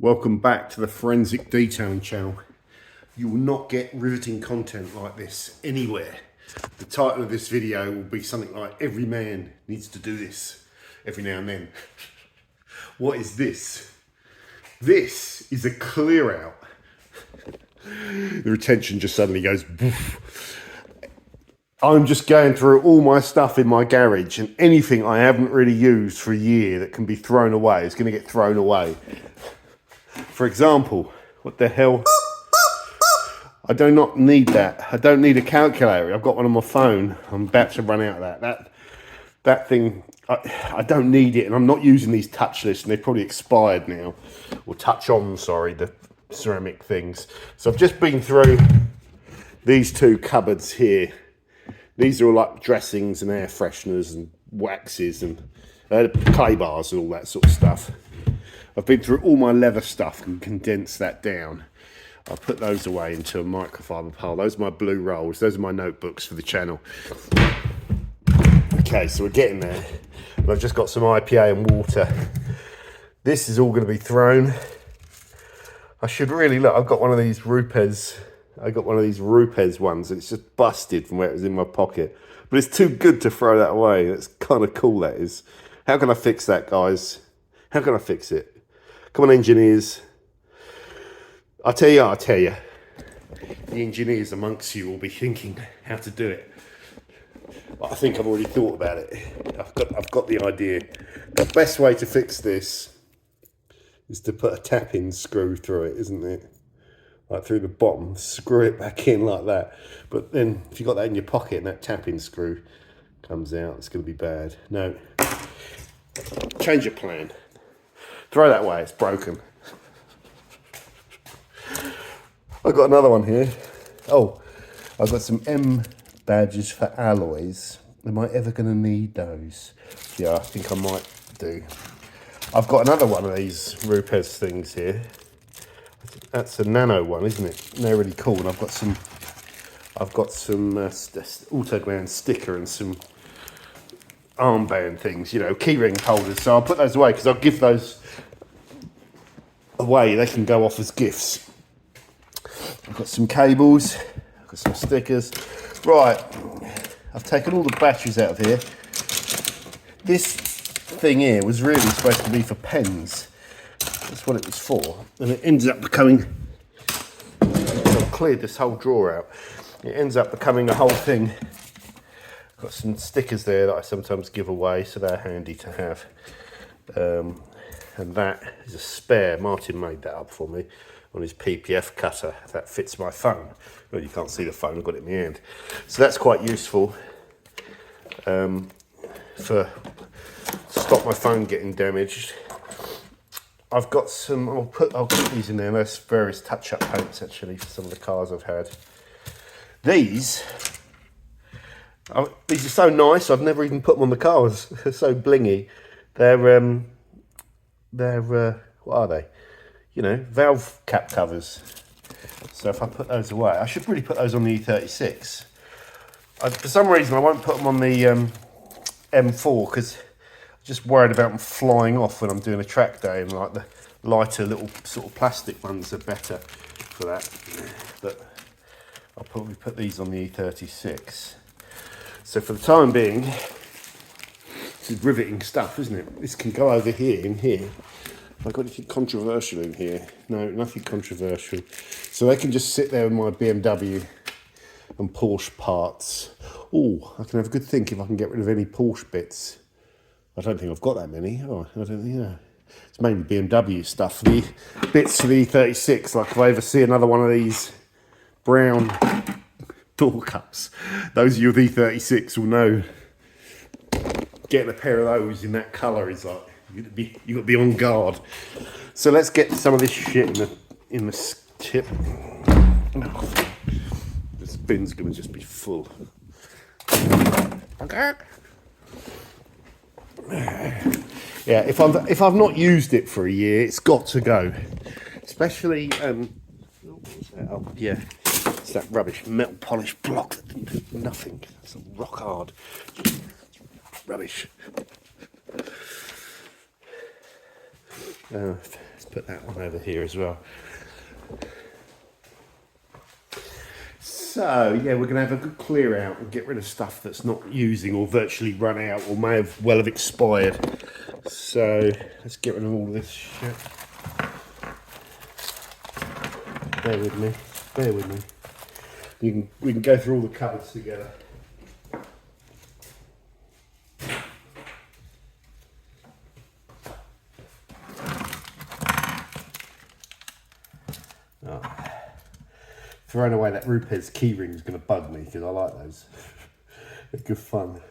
Welcome back to the Forensic Detailing channel. You will not get riveting content like this anywhere. The title of this video will be something like "Every man needs to do this every now and then." What is this? This is a clear out. The retention just suddenly goes boof. I'm just going through all my stuff in my garage, and anything I haven't really used for a year that can be thrown away is going to get thrown away. For example, what the hell? I do not need that. I don't need a calculator. I've got one on my phone. I'm about to run out of that. That thing, I don't need it, and I'm not using these touch lists, and they've probably expired now. Or touch on, sorry, the ceramic things. So I've just been through these two cupboards here. These are all like dressings and air fresheners and waxes and clay bars and all that sort of stuff. I've been through all my leather stuff and condensed that down. I'll put those away into a microfiber pile. Those are my blue rolls. Those are my notebooks for the channel. Okay, so we're getting there. But I've just got some IPA and water. This is all going to be thrown. I should really look. I've got one of these Rupes. I got one of these Rupes ones. It's just busted from where it was in my pocket. But it's too good to throw that away. That's kind of cool, that is. How can I fix that, guys? How can I fix it? Come on, engineers. I tell you. The engineers amongst you will be thinking how to do it. But I think I've already thought about it. I've got the idea. The best way to fix this is to put a tap-in screw through it, isn't it? Like through the bottom, screw it back in like that. But then if you've got that in your pocket and that tap-in screw comes out, it's going to be bad. No. Change your plan. Throw that away, it's broken. I've got another one here. Oh, I've got some M badges for alloys. Am I ever going to need those? Yeah, I think I might do. I've got another one of these Rupes things here. That's a nano one, isn't it? And they're really cool. And I've got some Autoground sticker and some armband things, you know, keyring holders. So I'll put those away because I'll give those away. They can go off as gifts. I've got some cables. I've got some stickers. Right, I've taken all the batteries out of here. This thing here was really supposed to be for pens. That's what it was for, and it ends up becoming, I've cleared this whole drawer out, it ends up becoming a whole thing. Got some stickers there that I sometimes give away, so they're handy to have. And that is a spare. Martin made that up for me on his PPF cutter that fits my phone. Well, you can't see the phone, I've got it in my hand. So that's quite useful to stop my phone getting damaged. I've got some, I'll put these in there. There's various touch-up paints actually for some of the cars I've had. These are so nice. I've never even put them on the cars. They're so blingy. They're what are they? You know, valve cap covers. So if I put those away, I should really put those on the E36. For some reason, I won't put them on the M4 because I'm just worried about them flying off when I'm doing a track day, and like the lighter little sort of plastic ones are better for that. But I'll probably put these on the E36. So for the time being, this is riveting stuff, isn't it? This can go over here, in here. Have I got anything controversial in here? No, nothing controversial. So they can just sit there with my BMW and Porsche parts. Oh, I can have a good think if I can get rid of any Porsche bits. I don't think I've got that many. Oh, I don't think, yeah. It's mainly BMW stuff. The bits for the E36, like if I ever see another one of these brown door cups, those of you with E36 will know getting a pair of those in that colour is like, you've got to be on guard. So let's get some of this shit in the tip. This bin's going to just be full. Okay. Yeah, if I've not used it for a year, it's got to go. Especially yeah, it's that rubbish metal polished block that didn't do nothing. It's rock hard. Rubbish. Let's put that one over here as well. So yeah, we're going to have a good clear out and get rid of stuff that's not using or virtually run out or may have well have expired. So let's get rid of all this shit. Bear with me. Bear with me. We can go through all the cupboards together. Throwing away that Rupes key ring is going to bug me because I like those. They're good fun.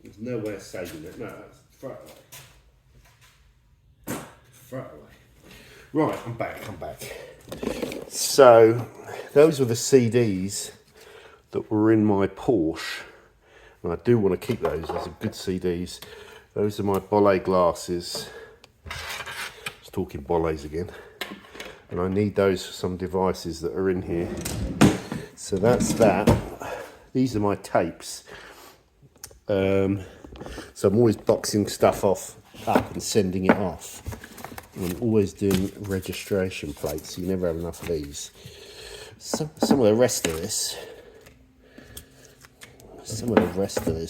There's no way of saving it. No, that's throw it away. Throw it away. Right, I'm back. So, those were the CDs that were in my Porsche. And I do want to keep those. Those are good CDs. Those are my Bolle glasses. Just talking Bolles again. And I need those for some devices that are in here. So that's that. These are my tapes. So I'm always boxing stuff up and sending it off. I'm always doing registration plates, so you never have enough of these. Some of the rest of this,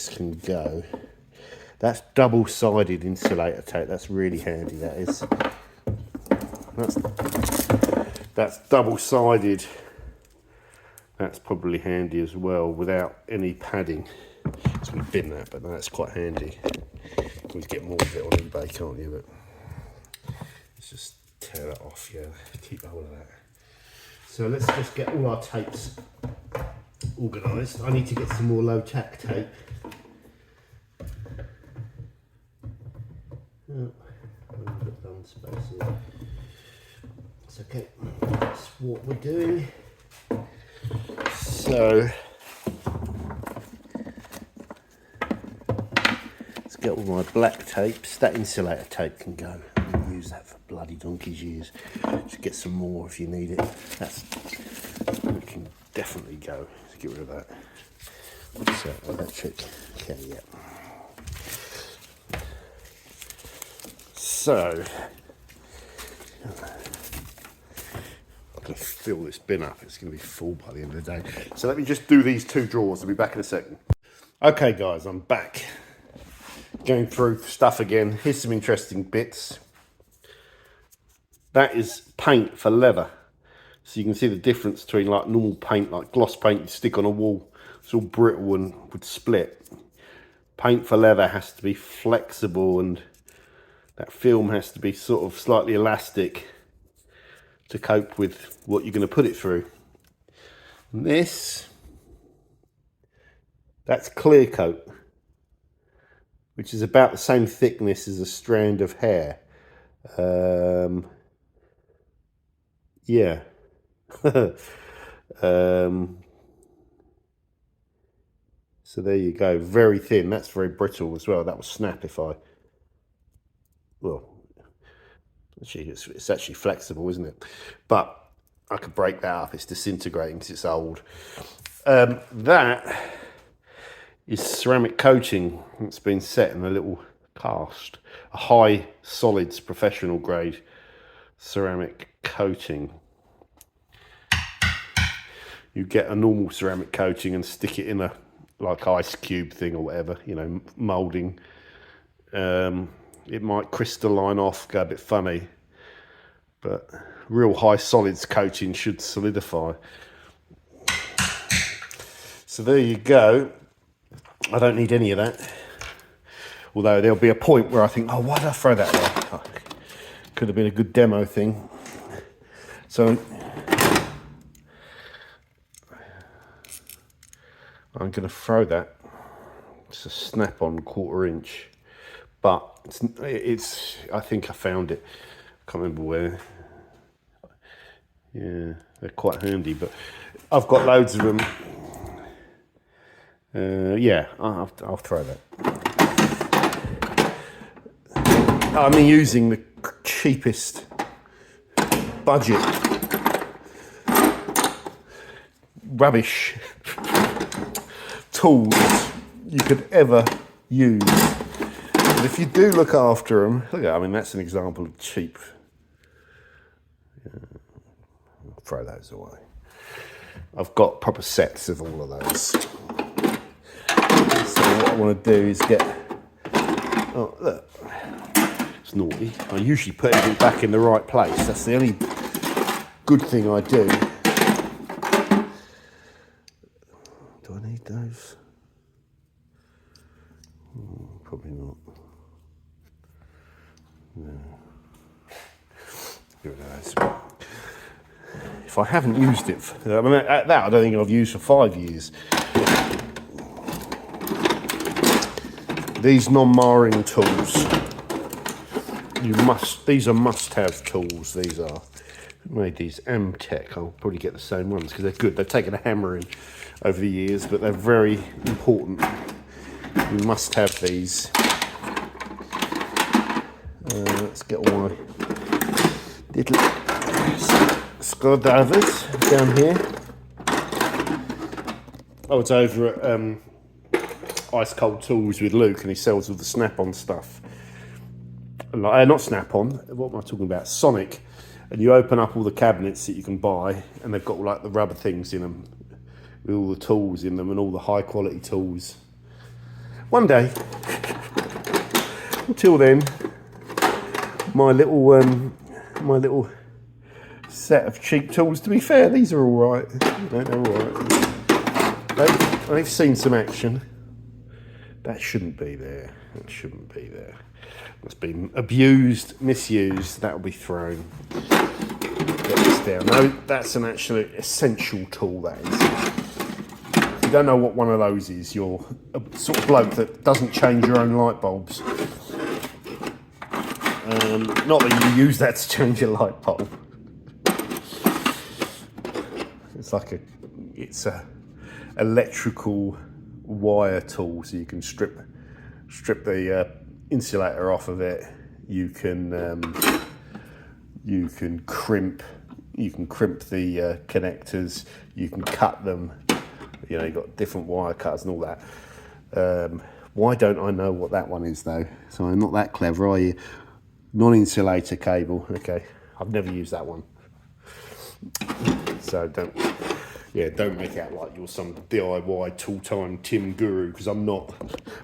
can go. That's double-sided insulator tape. That's really handy. That is. That's double-sided. That's probably handy as well without any padding. It's going to bin that, but that's quite handy. You can get more of it on eBay, can't you? But let's just tear that off. Yeah, keep hold of that. So let's just get all our tapes organised. I need to get some more low-tack tape. It's okay, that's what we're doing. So let's get all my black tapes. That insulator tape can go. I'll use that for bloody donkey's years. Just get some more if you need it. It can definitely go. Let's get rid of that. What's that? Electric. Okay, yeah. So I'm going to fill this bin up. It's going to be full by the end of the day. So let me just do these two drawers. I'll be back in a second. Okay guys, I'm back. Going through stuff again. Here's some interesting bits. That is paint for leather. So you can see the difference between like normal paint, like gloss paint you stick on a wall. It's all brittle and would split. Paint for leather has to be flexible, and that film has to be sort of slightly elastic to cope with what you're going to put it through. And that's clear coat, which is about the same thickness as a strand of hair. Yeah. So there you go, very thin. That's very brittle as well. That will snap if I, well, actually it's actually flexible, isn't it? But I could break that up. It's disintegrating because it's old. That is ceramic coating. It's been set in a little cast, a high solids professional grade ceramic coating. You get a normal ceramic coating and stick it in a like ice cube thing or whatever, you know, moulding. It might crystalline off, go a bit funny, but real high solids coating should solidify. So there you go. I don't need any of that. Although there'll be a point where I think, oh, why did I throw that away? Oh, could have been a good demo thing. So I'm going to throw that. It's a snap-on 1/4 inch, but it's I think I found it. I can't remember where. Yeah, they're quite handy, but I've got loads of them. Yeah, I'll throw that. I'm using the cheapest budget rubbish tools you could ever use. And if you do look after them, look at, I mean, that's an example of cheap. I'll throw those away. I've got proper sets of all of those. So what I want to do is get, oh look, it's naughty. I usually put everything back in the right place. That's the only good thing I do. Do I need those? Probably not. No. Give it those. If I haven't used it, I mean, that I don't think I've used for 5 years. These non-marring tools, these are must-have tools, these are. Who made these? Amtech, I'll probably get the same ones because they're good. They've taken a hammering over the years, but they're very important. You must have these. Let's get all my little screwdrivers down here. I was over at Ice Cold Tools with Luke, and he sells all the Snap-on stuff. Not Snap-on, what am I talking about? Sonic. And you open up all the cabinets that you can buy, and they've got like the rubber things in them, with all the tools in them and all the high quality tools. One day, until then, my little set of cheap tools. To be fair, these are all right. They're all right. They've seen some action. That shouldn't be there. That shouldn't be there. It's been abused, misused. That will be thrown. Get this down. No, that's an actually essential tool. That is. If you don't know what one of those is, you're a sort of bloke that doesn't change your own light bulbs. Not that you use that to change your light bulb. It's a electrical wire tool, so you can strip the insulator off of it. You can crimp the connectors. You can cut them. You know, you've got different wire cutters and all that. Why don't I know what that one is though? So I'm not that clever, are you? Non-insulator cable. Okay, I've never used that one. So don't make out like you're some DIY tool-time Tim guru, because I'm not.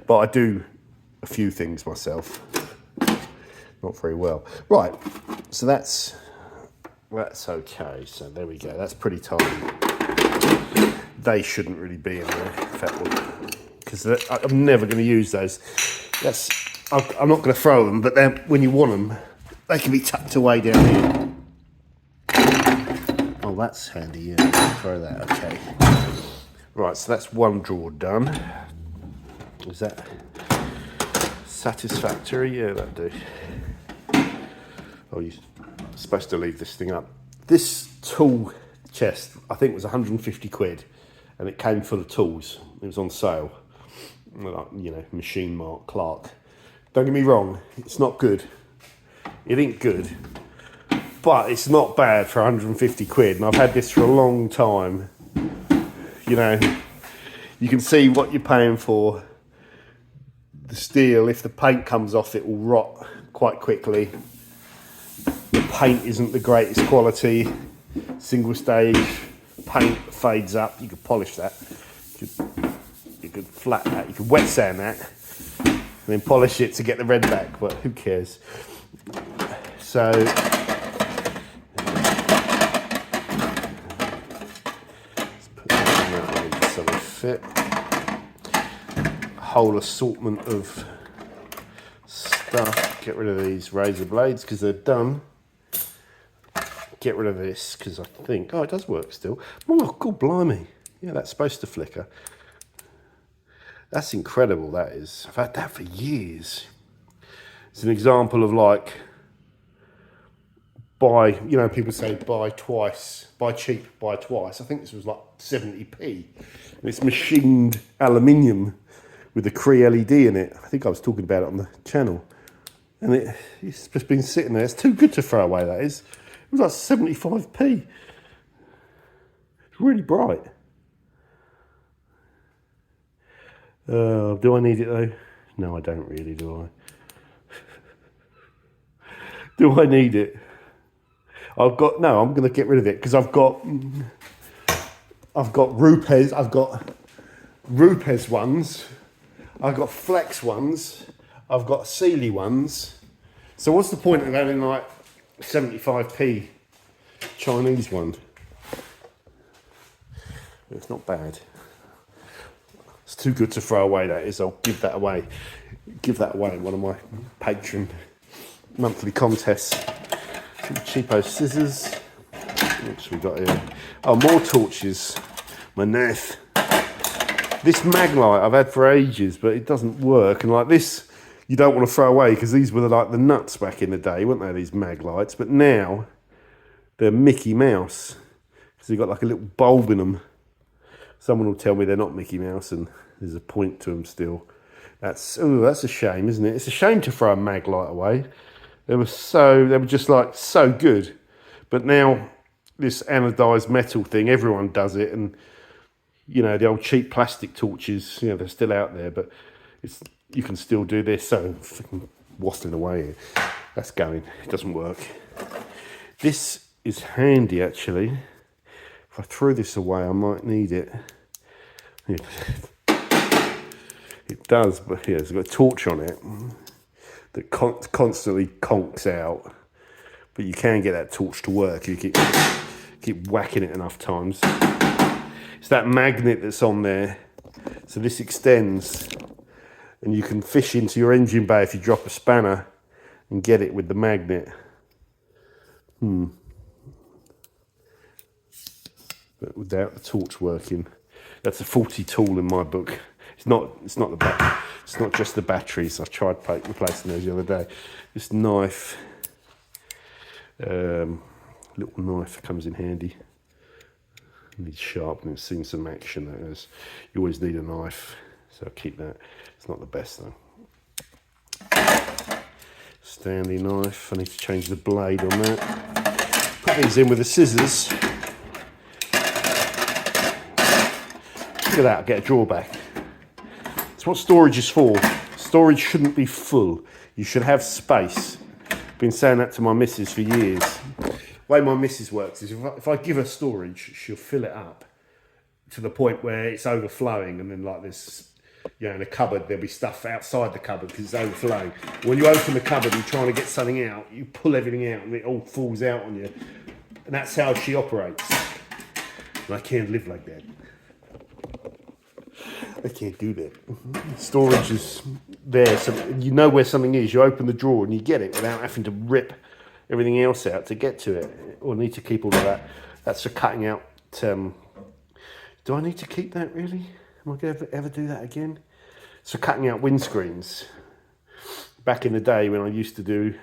But I do a few things myself. Not very well. Right, so that's okay. So there we go. That's pretty tidy. They shouldn't really be in there, in fact, because I'm never going to use those. I'm not going to throw them, but then when you want them, they can be tucked away down here. Oh, that's handy, yeah. Throw that, okay. Right, so that's one drawer done. Is that satisfactory? Yeah, that'll do. Oh, you're supposed to leave this thing up. This tool chest, I think, was 150 quid, and it came full of tools. It was on sale. You know, Machine Mark, Clark. Don't get me wrong, it's not good. It ain't good. But it's not bad for 150 quid, and I've had this for a long time. You know, you can see what you're paying for. The steel, if the paint comes off, it will rot quite quickly. The paint isn't the greatest quality. Single stage paint fades up. You could polish that. You could flat that. You could wet sand that, and then polish it to get the red back. But who cares? So. Fit. A whole assortment of stuff. Get rid of these razor blades because they're done. Get rid of this because I think, oh, it does work still. Oh, God blimey. Yeah, that's supposed to flicker. That's incredible, that is. I've had that for years. It's an example of like, buy, you know, people say buy twice, buy cheap, buy twice. I think this was like 70p. And it's machined aluminium with a Cree LED in it. I think I was talking about it on the channel. And it's just been sitting there. It's too good to throw away, that is. It was like 75p. It's really bright. Do I need it though? No, I don't really, do I? Do I need it? I'm going to get rid of it because I've got Rupes ones, I've got Flex ones, I've got Sealy ones. So what's the point of having like 75p Chinese one? It's not bad. It's too good to throw away, that is. I'll give that away. Give that away in one of my Patreon monthly contests. Some cheapo scissors. What's we got here? Oh, more torches. My Neth. This Maglite I've had for ages, but it doesn't work. And like this, you don't want to throw away because these were like the nuts back in the day, weren't they? These Maglites, but now they're Mickey Mouse because they've got like a little bulb in them. Someone will tell me they're not Mickey Mouse, and there's a point to them still. That's a shame, isn't it? It's a shame to throw a Maglite away. They were just like so good, but now this anodized metal thing, everyone does it, and you know, the old cheap plastic torches, you know, they're still out there, but you can still do this. So fucking waffling away here. That's going. It doesn't work. This is handy actually. If I throw this away, I might need it. It does, but yeah, it's got a torch on it that constantly conks out. But you can get that torch to work if you keep whacking it enough times. It's that magnet that's on there. So this extends, and you can fish into your engine bay if you drop a spanner and get it with the magnet. But without the torch working, that's a faulty tool in my book. It's not just the batteries. I've tried replacing those the other day. This knife, little knife comes in handy. Needs sharpening. It's seen some action. That is, you always need a knife, so I'll keep that. It's not the best though. Stanley knife. I need to change the blade on that. Put these in with the scissors. Look at that, I'll get a drawback. That's what storage is for. Storage shouldn't be full. You should have space. I've been saying that to my missus for years. The way my missus works is if I give her storage, she'll fill it up to the point where it's overflowing, and then like this, you know, in a cupboard, there'll be stuff outside the cupboard because it's overflowing. When you open the cupboard and you're trying to get something out, you pull everything out and it all falls out on you. And that's how she operates. And I can't live like that. I can't do that. Storage is there, so you know where something is. You open the drawer and you get it without having to rip everything else out to get to it. Or need to keep all of that. That's for cutting out. Do I need to keep that really? Am I going to ever do that again? It's for cutting out windscreens. Back in the day when I used to do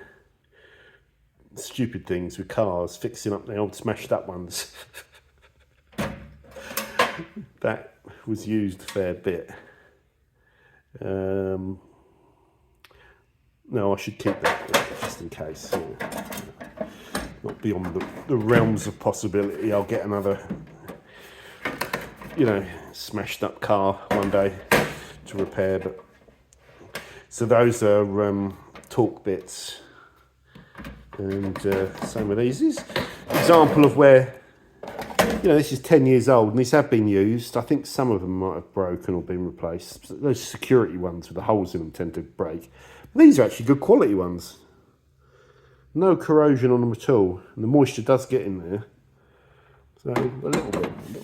stupid things with cars, fixing up the old smashed up ones. That was used a fair bit. No, I should keep that just in case. Not beyond the realms of possibility. I'll get another, you know, smashed up car one day to repair. But so those are torque bits, and same with these. This is an example of where, you know, this is 10 years old and these have been used. I think some of them might have broken or been replaced. Those security ones with the holes in them tend to break. But these are actually good quality ones. No corrosion on them at all. And the moisture does get in there. So a little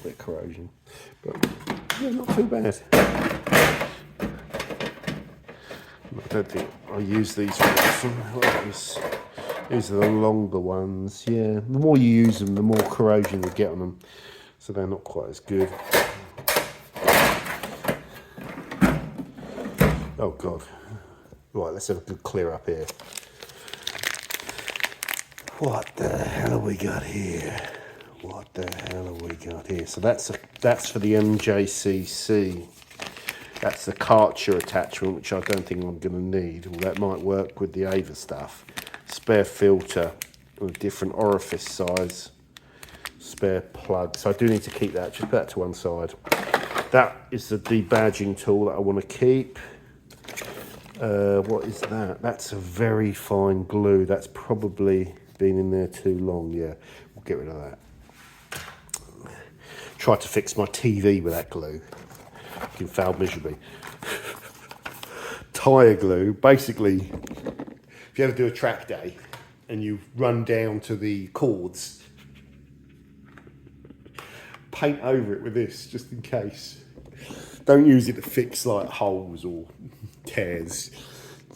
bit corrosion. But yeah, not too bad. I don't think I use these ones. These are the longer ones, yeah. The more you use them, the more corrosion you get on them. So they're not quite as good. Oh God. Right, let's have a good clear up here. What the hell have we got here? What the hell have we got here? So that's for the MJCC. That's the Karcher attachment, which I don't think I'm going to need. Well, that might work with the Ava stuff. Spare filter, a different orifice size, spare plug. So I do need to keep that. Just put that to one side. That is the debadging tool that I want to keep. What is that? That's a very fine glue. That's probably been in there too long. Yeah, we'll get rid of that. Tried to fix my TV with that glue. It failed miserably. Tyre glue, basically, if you ever do a track day and you run down to the cords, paint over it with this just in case. Don't use it to fix like holes or tears.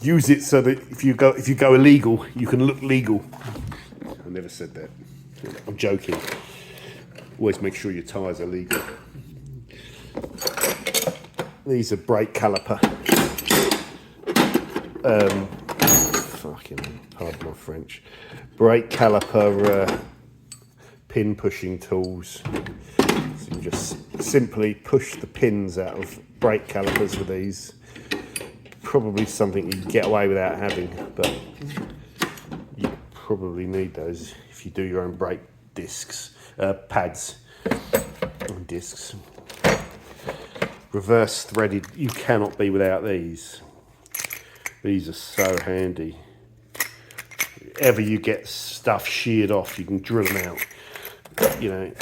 Use it so that if you go illegal, you can look legal. I never said that. I'm joking. Always make sure your tyres are legal. These are brake caliper. Fucking, pardon my French. Brake caliper pin pushing tools. So you just simply push the pins out of brake calipers with these. Probably something you can get away without having, but you probably need those if you do your own brake discs, pads and discs. Reverse threaded, you cannot be without these. These are so handy. If ever you get stuff sheared off, you can drill them out. You know,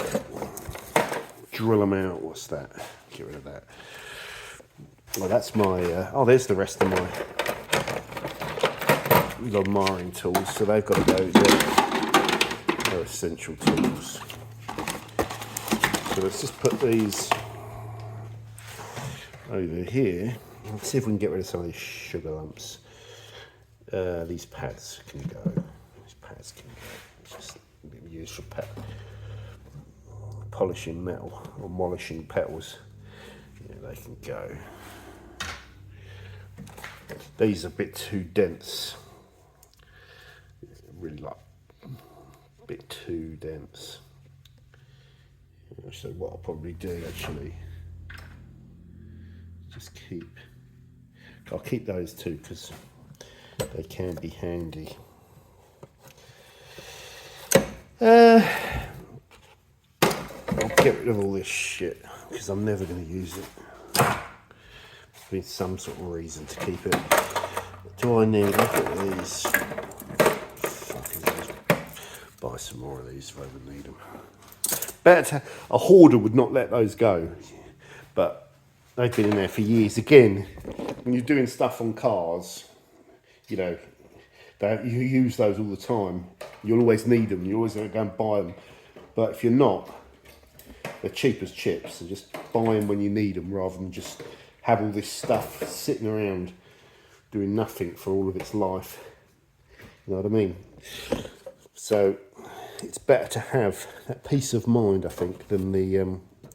drill them out. What's that? Get rid of that. Well, that's my, oh, there's the rest of my little marring tools. So they've got to go there. They're essential tools. So let's just put these over here. Let's see if we can get rid of some of these sugar lumps. These pads can go. These pads can go. It's just used for polishing metal or polishing petals. Yeah, they can go. These are a bit too dense. Really like a bit too dense. So what I'll probably do actually, just I'll keep those two because they can be handy. I'll get rid of all this shit because I'm never going to use it. There's some sort of reason to keep it. What do I need? Look at these. Fucking buy some more of these if I would need them. Better to, a hoarder would not let those go, but they've been in there for years. Again, when you're doing stuff on cars, you know, you use those all the time. You'll always need them. You always got to go and buy them. But if you're not, they're cheap as chips. So just buy them when you need them rather than just have all this stuff sitting around doing nothing for all of its life. You know what I mean? So it's better to have that peace of mind, I think, than the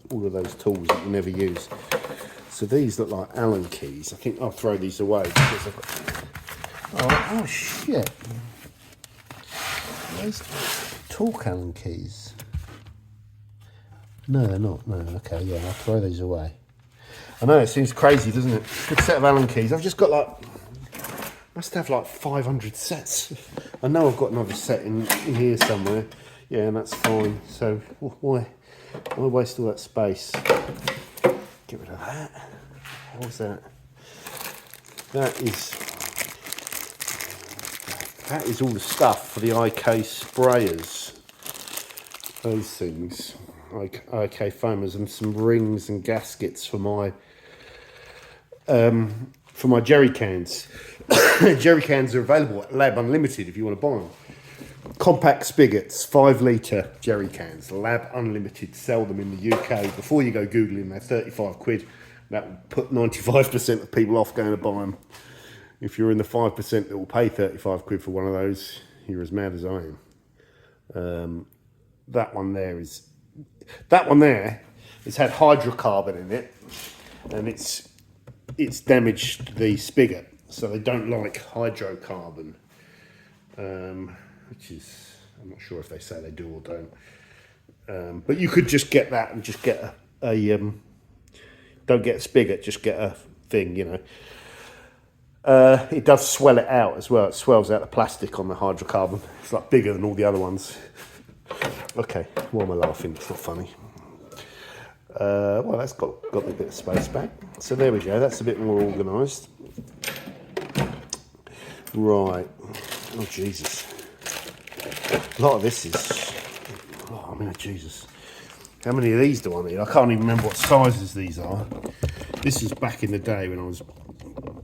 all of those tools that you never use. So these look like Allen keys. I think I'll throw these away because I've got... Oh shit! Those torque Allen keys. No, they're not. No, okay, yeah, I'll throw these away. I know, it seems crazy, doesn't it? Good set of Allen keys. I've just got like, must have like 500 sets. I know I've got another set in here somewhere. Yeah, and that's fine. So why waste all that space? Get rid of that. What was that? That is all the stuff for the IK sprayers. Those things. IK foamers and some rings and gaskets for my jerry cans. Jerry cans are available at Lab Unlimited if you want to buy them. Compact spigots, 5 litre jerry cans. Lab Unlimited sell them in the UK. Before you go Googling, they're 35 quid. That will put 95% of people off going to buy them. If you're in the 5% that will pay 35 quid for one of those, you're as mad as I am. That one there has had hydrocarbon in it, and it's damaged the spigot, so they don't like hydrocarbon, which is, I'm not sure if they say they do or don't. But you could just get that and just get a don't get a spigot, just get a thing, you know. It does swell it out as well. It swells out the plastic on the hydrocarbon. It's like bigger than all the other ones. Okay, why am I laughing? It's not funny. Well, that's got a bit of space back. So there we go, that's a bit more organised. Right, oh Jesus. A lot of this is, oh, I mean, Jesus. How many of these do I need? I can't even remember what sizes these are. This is back in the day when I was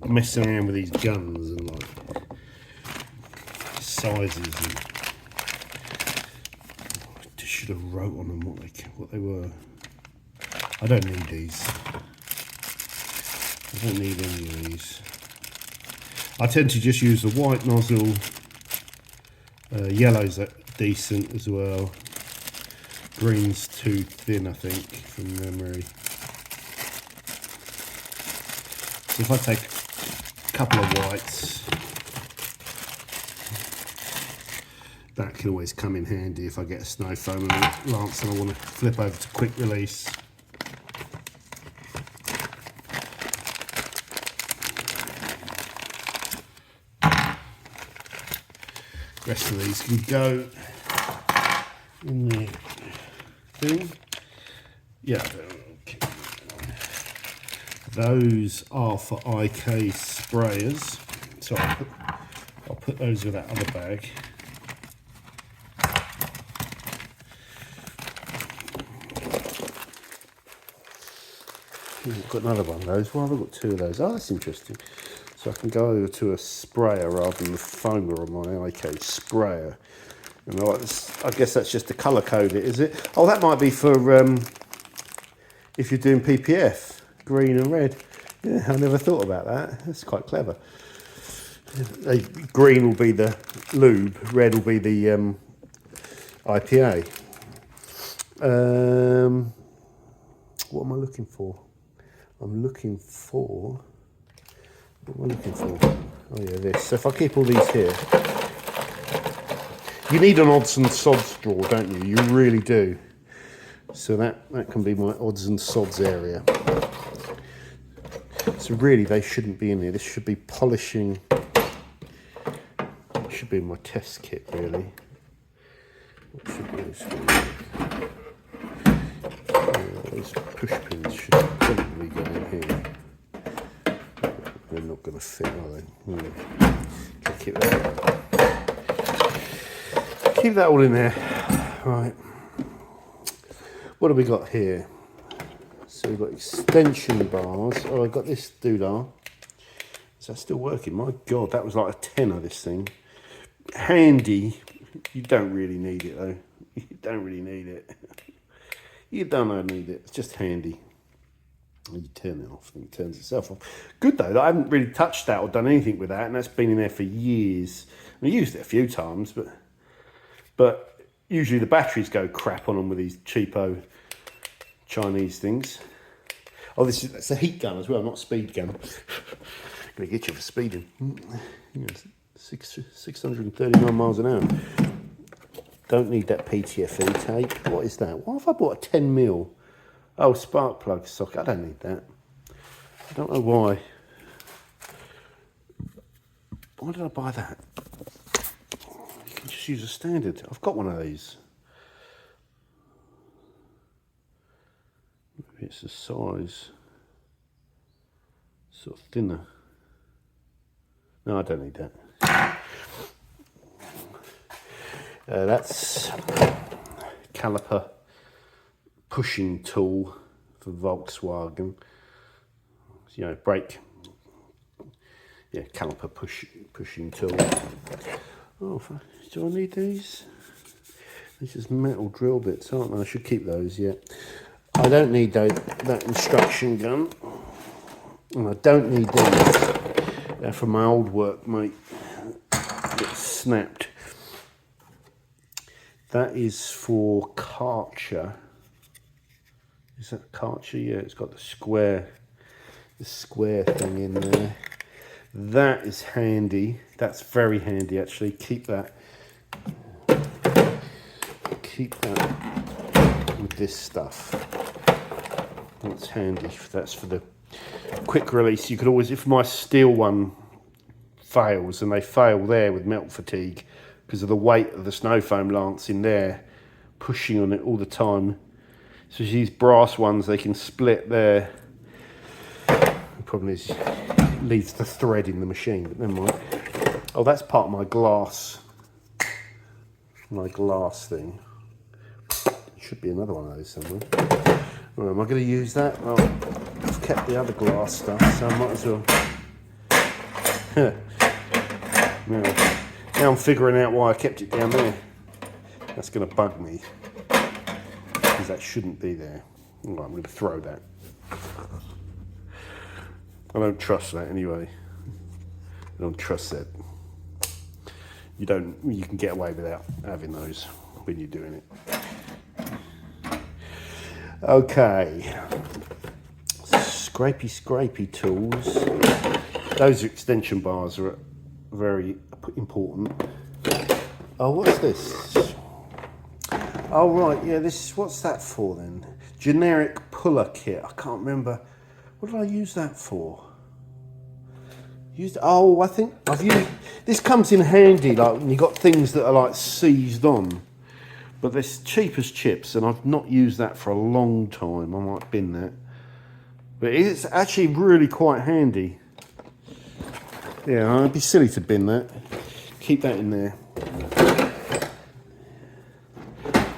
messing around with these guns and like sizes. And I just should have wrote on them what they were. I don't need these. I don't need any of these. I tend to just use the white nozzle. Yellow's decent as well. Green's too thin, I think, from memory. So if I take a couple of whites, that can always come in handy if I get a snow foam lance and I want to flip over to quick release. Rest of these can go in the thing. Yeah, okay. Those are for IK sprayers. So I'll put those in that other bag. I've got another one of those. Why have I got two of those? Oh, that's interesting. So I can go over to a sprayer rather than the foamer on my IK sprayer. And I guess that's just to colour code it, is it? Oh, that might be for if you're doing PPF, green and red. Yeah, I never thought about that. That's quite clever. Green will be the lube, red will be the IPA. What am I looking for? I'm looking for... What am I looking for? Oh yeah, this. So if I keep all these here, you need an odds and sods drawer, don't you? You really do. So that can be my odds and sods area. So really, they shouldn't be in here. This should be polishing. It should be in my test kit, really. What should those be? Those push pins should probably go in here. They're not going to fit, are they? Keep that all in there. Right. What have we got here? So we've got extension bars. Oh, I got this doodah. Is that still working? My God, that was like a tenner, this thing. Handy. You don't really need it, though. You don't really need it. You don't need it. It's just handy. You turn it off and it turns itself off. Good though, I haven't really touched that or done anything with that, and that's been in there for years. I used it a few times, but usually the batteries go crap on them with these cheapo Chinese things. Oh, that's a heat gun as well, not a speed gun. Gonna get you for speeding. 639 miles an hour. Don't need that PTFE tape. What is that? Why have I bought a 10mm? Oh, spark plug socket. I don't need that. I don't know why. Why did I buy that? You can just use a standard. I've got one of these. Maybe it's the size. Sort of thinner. No, I don't need that. That's caliper pushing tool for Volkswagen. You know, brake. Yeah, caliper pushing tool. Oh, do I need these? These just metal drill bits, aren't they? I should keep those, yeah. I don't need that instruction gun. And I don't need these. They're from my old work, mate. It snapped. That is for Karcher. Is that Karcher? Yeah, it's got the square thing in there. That is handy. That's very handy, actually. Keep that with this stuff. That's handy. That's for the quick release. You could always, if my steel one fails, and they fail there with melt fatigue because of the weight of the snow foam lance in there, pushing on it all the time, So these brass ones, they can split there. The problem is, it leaves the thread in the machine, but never mind. Oh, that's part of my glass thing. Should be another one of those somewhere. Well, am I going to use that? Well, I've kept the other glass stuff, so I might as well. Now I'm figuring out why I kept it down there. That's going to bug me, because that shouldn't be there. Well, I'm going to throw that. I don't trust that anyway. I don't trust that. You can get away without having those when you're doing it. Okay. Scrapey tools. Those extension bars are very important. Oh, what's this? Oh, right, yeah, what's that for then? Generic puller kit. I can't remember. What did I use that for? I think I've used, this comes in handy, like when you've got things that are like seized on, but they're cheap as chips, and I've not used that for a long time. I might bin that, but it's actually really quite handy. Yeah, I'd be silly to bin that. Keep that in there.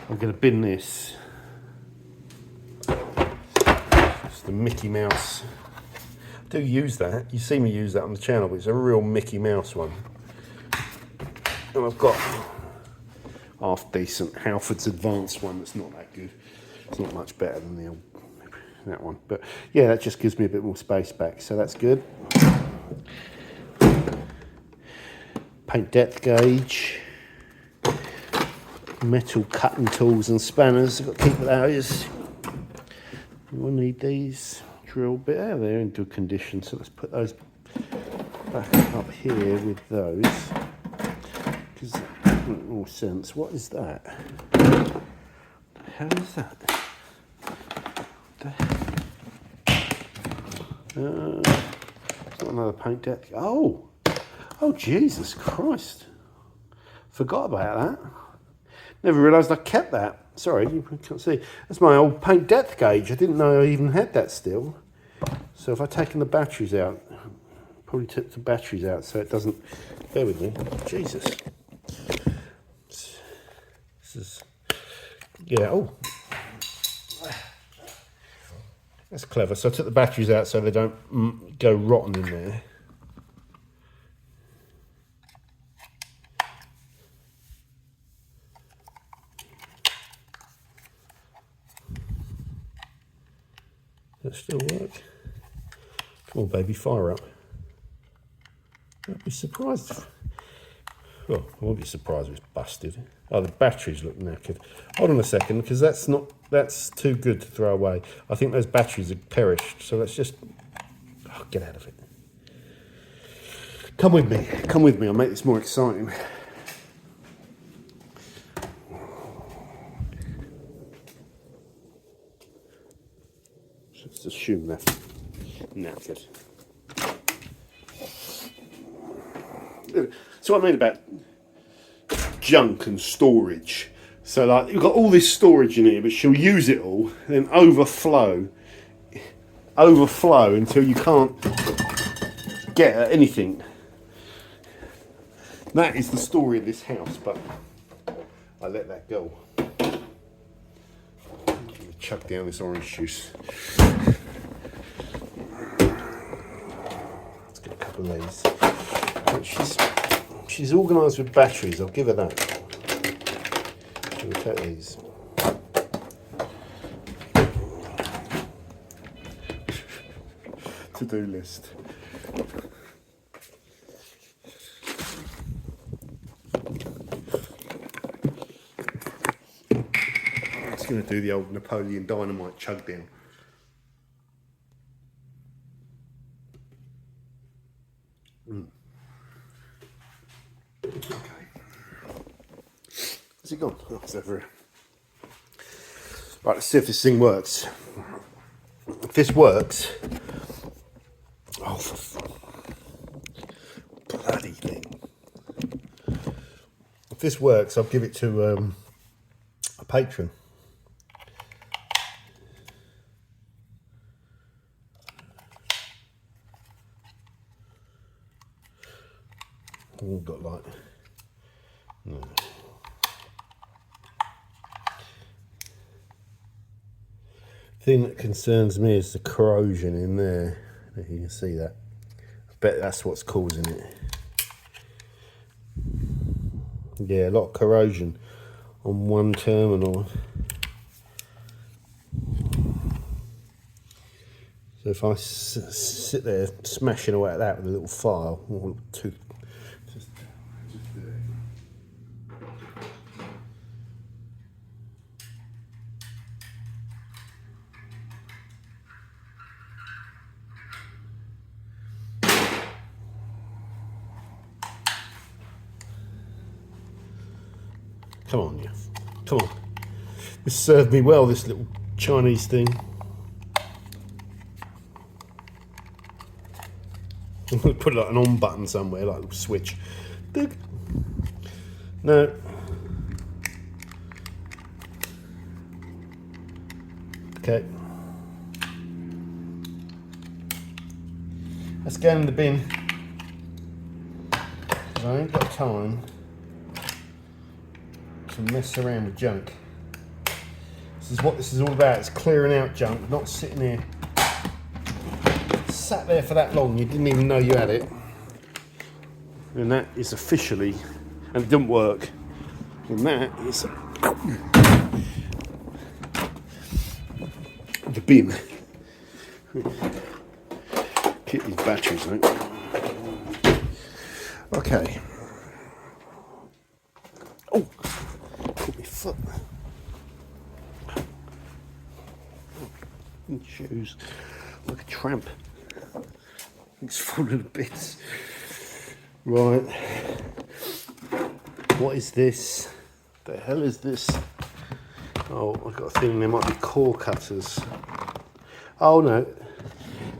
I'm going to bin this. It's the Mickey Mouse. I do use that. You see me use that on the channel, but it's a real Mickey Mouse one. And I've got half decent Halford's Advanced one that's not that good. It's not much better than that one. But yeah, that just gives me a bit more space back, so that's good. Paint depth gauge. Metal cutting tools and spanners. I've got to keep those. We'll need these. Drill bit. Oh, they're in good condition, so let's put those back up here with those, because that makes more sense. What is that? What the hell is that? It's not another paint depth. Oh Jesus Christ, forgot about that. Never realised I kept that. Sorry, you can't see. That's my old paint depth gauge. I didn't know I even had that still. So if I've taken the batteries out, probably took the batteries out so it doesn't, bear with me. Jesus. This is, yeah, oh. That's clever. So I took the batteries out so they don't go rotten in there. That still work? Come on, baby, fire up. I'd be surprised. Well, I won't be surprised if it's busted. Oh, the batteries look knackered. Hold on a second, because that's too good to throw away. I think those batteries have perished, so let's just get out of it. Come with me, I'll make this more exciting. Let's assume that's knackered. So what I mean about junk and storage. So like you've got all this storage in here, but she'll use it all, then overflow until you can't get at anything. That is the story of this house, but I let that go. Chuck down this orange juice. Let's get a couple of these. She's organised with batteries, I'll give her that. We'll take these. To-do list. Just going to do the old Napoleon Dynamite chug down. Okay. Where's it gone? Oh, it's over here. Right, let's see if this thing works. If this works, oh, bloody thing. If this works, I'll give it to a patron. All got like, no. Thing that concerns me is the corrosion in there. If you can see that, I bet that's what's causing it. Yeah, a lot of corrosion on one terminal. So if I sit there smashing away at that with a little file, or two, just do it. Come on, you. Come on. This served me well, this little Chinese thing. I'm going to put like an on button somewhere, like a little switch. Boop. No. Okay. Let's go in the bin. I ain't got time to mess around with junk. This is what this is all about. It's clearing out junk, not sitting here. Sat there for that long, you didn't even know you had it. And that is officially, and it didn't work. And that is the bin. Keep these batteries out. Okay. Oh, caught my foot. Shoes like a tramp. It's falling to bits. Right. What is this? The hell is this? Oh, I've got a feeling there might be core cutters. Oh no,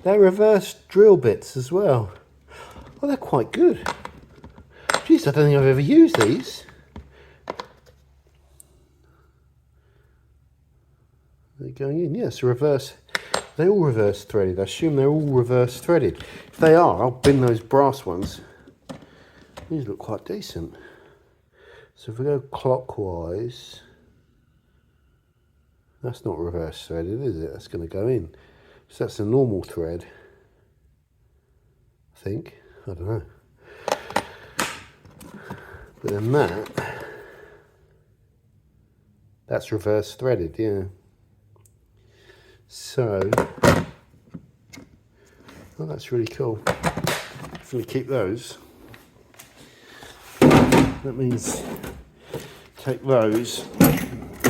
they're reverse drill bits as well. Oh, they're quite good. Jeez, I don't think I've ever used these. They're going in, yes, reverse. They're all reverse threaded. I assume they're all reverse threaded. If they are, I'll bin those brass ones. These look quite decent. So if we go clockwise, that's not reverse threaded, is it? That's going to go in. So that's a normal thread, I think. I don't know. But then that's reverse threaded, yeah. So, well, that's really cool. If we keep those, that means take those,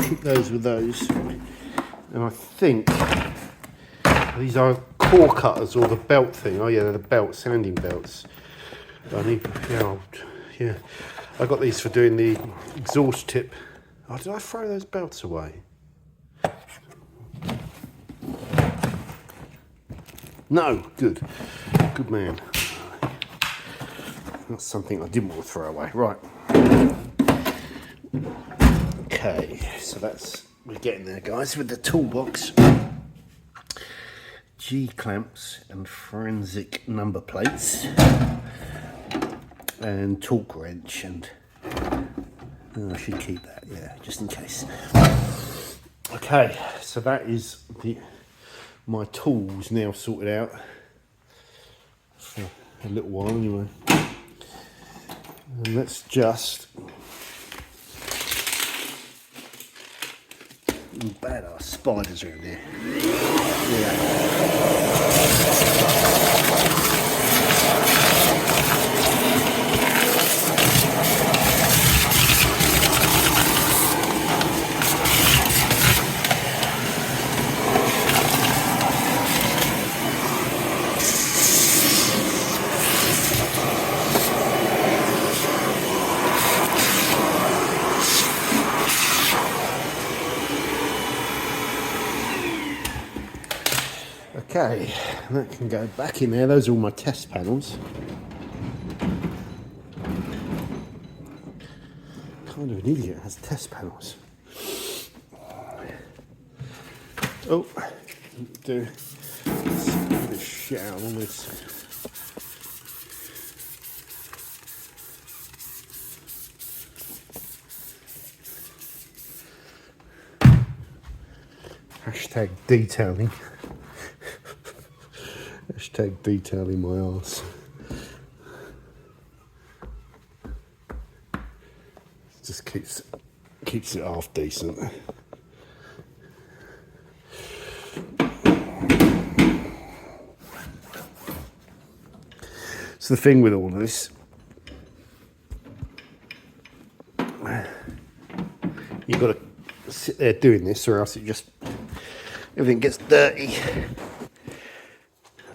keep those with those, and I think these are core cutters or the belt thing. Oh yeah, they're the belt, sanding belts. I need, yeah. I got these for doing the exhaust tip. Oh, did I throw those belts away? No, good. Good man. That's something I didn't want to throw away. Right. Okay, so we're getting there, guys, with the toolbox. G-clamps and forensic number plates. And torque wrench and... Oh, I should keep that, yeah, just in case. Okay, so that is my tools now sorted out for a little while anyway. And let's just badass spiders around here. Yeah. Okay, that can go back in there. Those are all my test panels. Kind of an idiot has test panels. Oh, do a bit of shit out on this. Hashtag detailing. Hashtag detailing my arse. Just keeps it half decent. So the thing with all of this, you've got to sit there doing this, or else everything gets dirty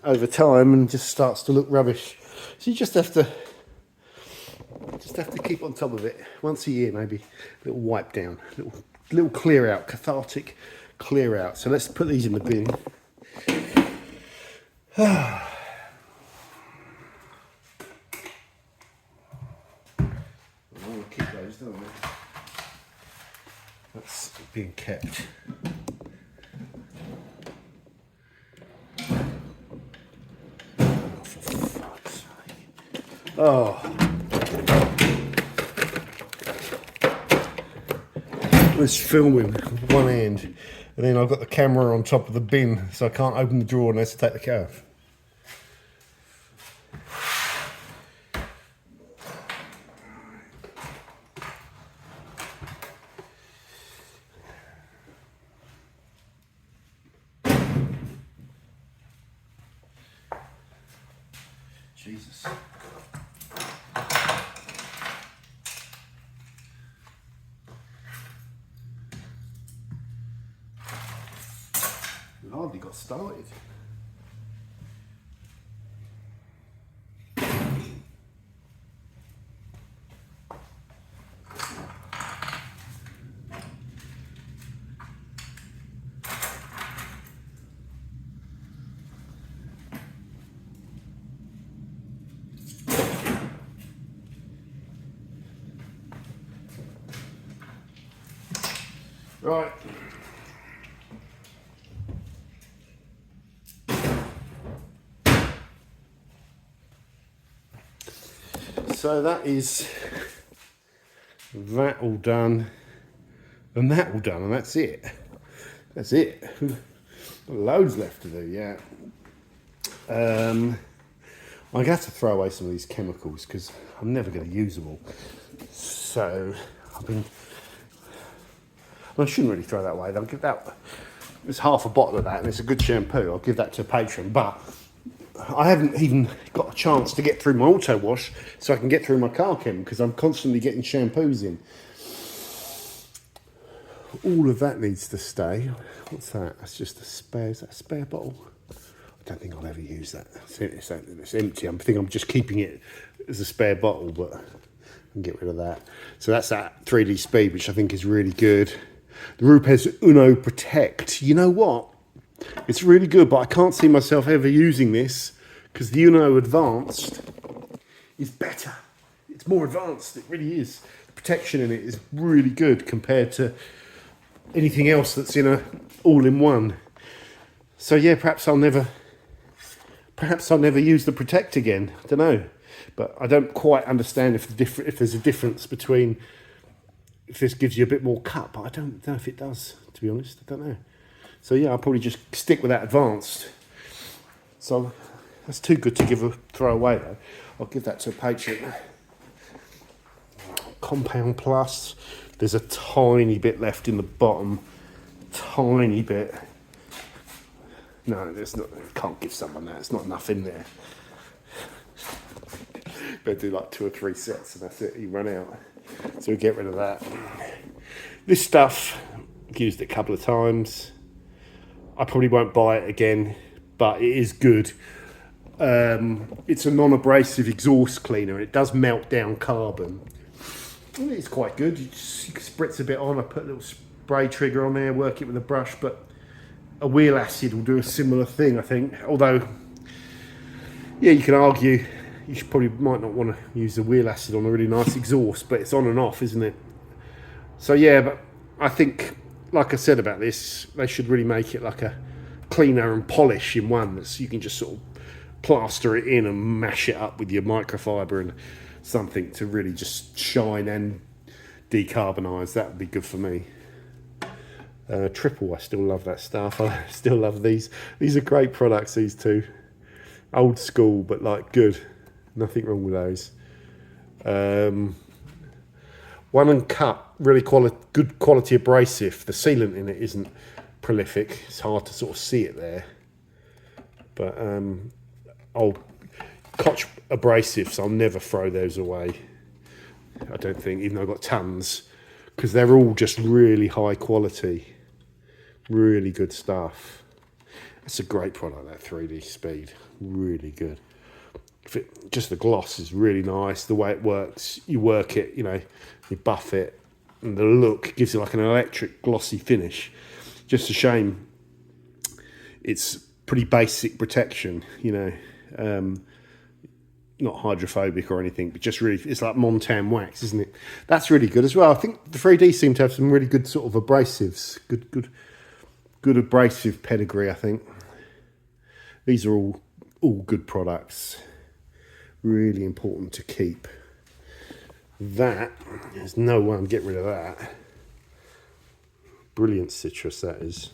over time and just starts to look rubbish. So you just have to keep on top of it. Once a year, maybe a little wipe down, little clear out, cathartic clear out. So let's put these in the bin. We'll keep those, don't we? That's being kept. For fuck's sake. Oh. I was filming with one hand, and then I've got the camera on top of the bin, so I can't open the drawer unless I take the cap off. Jesus. We hardly got started. Right. So that is that all done, and that all done, and that's it. That's it. Loads left to do, yeah. I have to throw away some of these chemicals because I'm never going to use them all. So I shouldn't really throw that away. I'll give that. There's half a bottle of that, and it's a good shampoo. I'll give that to a patron, but I haven't even got a chance to get through my auto wash so I can get through my car chem because I'm constantly getting shampoos in. All of that needs to stay. What's that? That's just a spare. Is that a spare bottle? I don't think I'll ever use that. It's empty. I think I'm just keeping it as a spare bottle, but I can get rid of that. So that's that 3D Speed, which I think is really good. The Rupes Uno Protect. You know what? It's really good, but I can't see myself ever using this because the Uno Advanced is better. It's more advanced. It really is. The protection in it is really good compared to anything else that's in a all-in-one. So yeah, perhaps I'll never use the Protect again. I don't know, but I don't quite understand if there's a difference between if this gives you a bit more cut, but I don't know if it does. To be honest, I don't know. So yeah, I'll probably just stick with that Advanced. So that's too good to throw away though. I'll give that to a patron. Compound Plus. There's a tiny bit left in the bottom. Tiny bit. No, there's not. Can't give someone that. It's not enough in there. Better do like 2 or 3 sets, and that's it. You run out. So we get rid of that. This stuff, I've used it a couple of times. I probably won't buy it again, but it is good. It's a non-abrasive exhaust cleaner. It does melt down carbon. It's quite good. You spritz a bit on. I put a little spray trigger on there, work it with a brush, but a wheel acid will do a similar thing, I think. Although, yeah, you can argue you might not want to use the wheel acid on a really nice exhaust, but it's on and off, isn't it? So yeah, but I think, like I said about this, they should really make it like a cleaner and polish in one. That you can just sort of plaster it in and mash it up with your microfiber and something to really just shine and decarbonise. That would be good for me. Triple, I still love that stuff. I still love these. These are great products, these two. Old school, but like good. Nothing wrong with those. One and cut, really good quality abrasive. The sealant in it isn't prolific. It's hard to sort of see it there. But old Koch abrasives, I'll never throw those away. I don't think, even though I've got tons, because they're all just really high quality, really good stuff. It's a great product, that 3D Speed, really good. Just the gloss is really nice. The way it works, you work it, you know, you buff it, and the look gives it like an electric glossy finish. Just a shame it's pretty basic protection, you know, not hydrophobic or anything, but just really, it's like Montan wax, isn't it? That's really good as well. I think the 3D seem to have some really good sort of abrasives, good abrasive pedigree, I think. These are all good products. Really important to keep. That, there's no way I'm getting rid of that. Brilliant citrus, that is.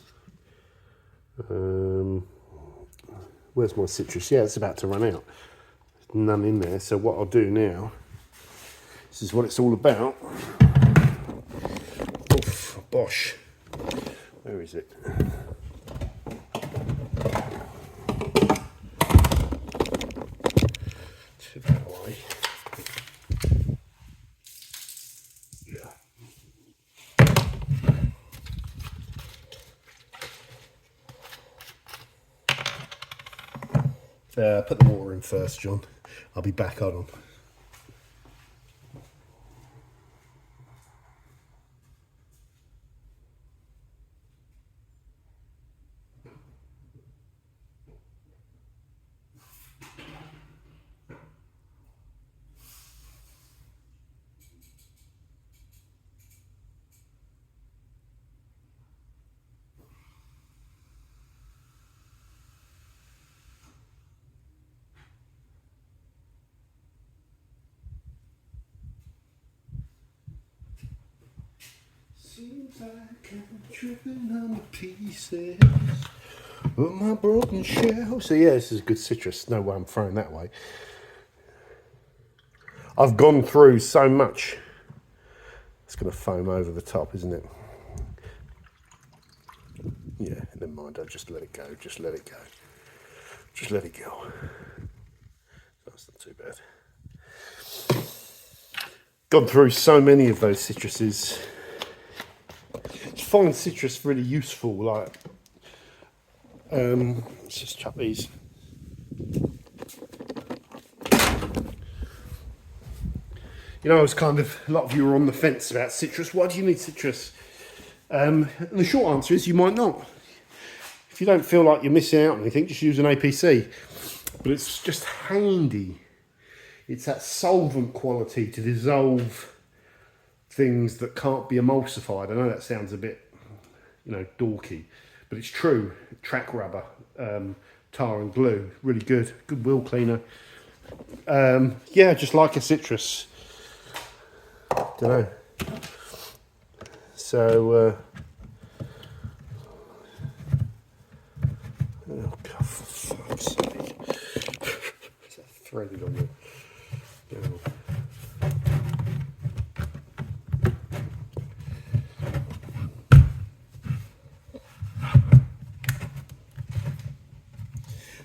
Where's my citrus? Yeah, it's about to run out. There's none in there, so what I'll do now, this is what it's all about. Oof, bosh. Where is it? That way. Put the water in first, John. I'll be back on. Seems like I'm tripping on the pieces of my broken shell. So yeah, this is good citrus. No way I'm throwing that away. I've gone through so much. It's going to foam over the top, isn't it? Yeah, never mind. I'll just let it go. Just let it go. Just let it go. That's not too bad. Gone through so many of those citruses. Find citrus really useful, like let's just chuck these. You know, I was kind of, a lot of you are on the fence about citrus. Why do you need citrus? And the short answer is you might not. If you don't feel like you're missing out on anything, just use an APC. But it's just handy. It's that solvent quality to dissolve things that can't be emulsified. I know that sounds a bit, you know, dorky, but it's true. Track rubber, tar and glue, really good. Good wheel cleaner. Yeah, just like a citrus. Don't know. So, oh God, for fuck's sake. Is that threaded on there? Oh.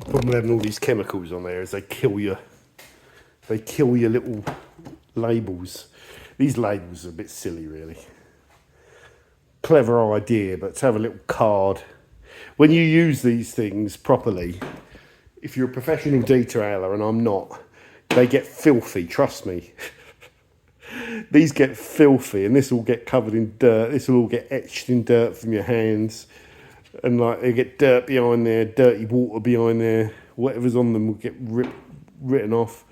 Problem with having all these chemicals on there is they kill your little labels. These labels are a bit silly, really. Clever idea, but to have a little card. When you use these things properly, if you're a professional detailer, and I'm not, they get filthy, trust me. These get filthy, and this will get covered in dirt. This will all get etched in dirt from your hands. And like they get dirt behind there, dirty water behind there. Whatever's on them will get written off.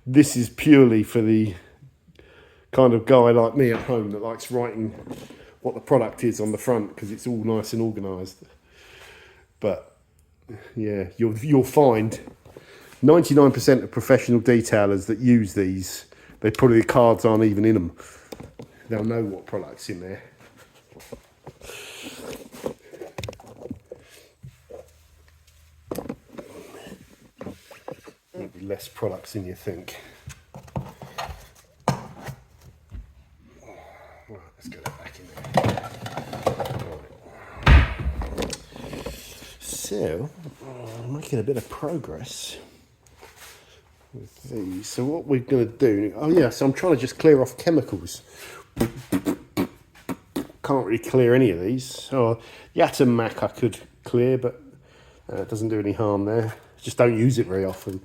This is purely for the kind of guy like me at home that likes writing what the product is on the front because it's all nice and organised. But yeah, you'll find 99% of professional detailers that use these, they probably the cards aren't even in them. They'll know what product's in there. Maybe less products than you think. Right, let's get that back in there. Right. So, I'm making a bit of progress with these. So what we're going to do, oh yeah, so I'm trying to just clear off chemicals. Can't really clear any of these. So the Atom Mac I could clear, but it doesn't do any harm there. Just don't use it very often.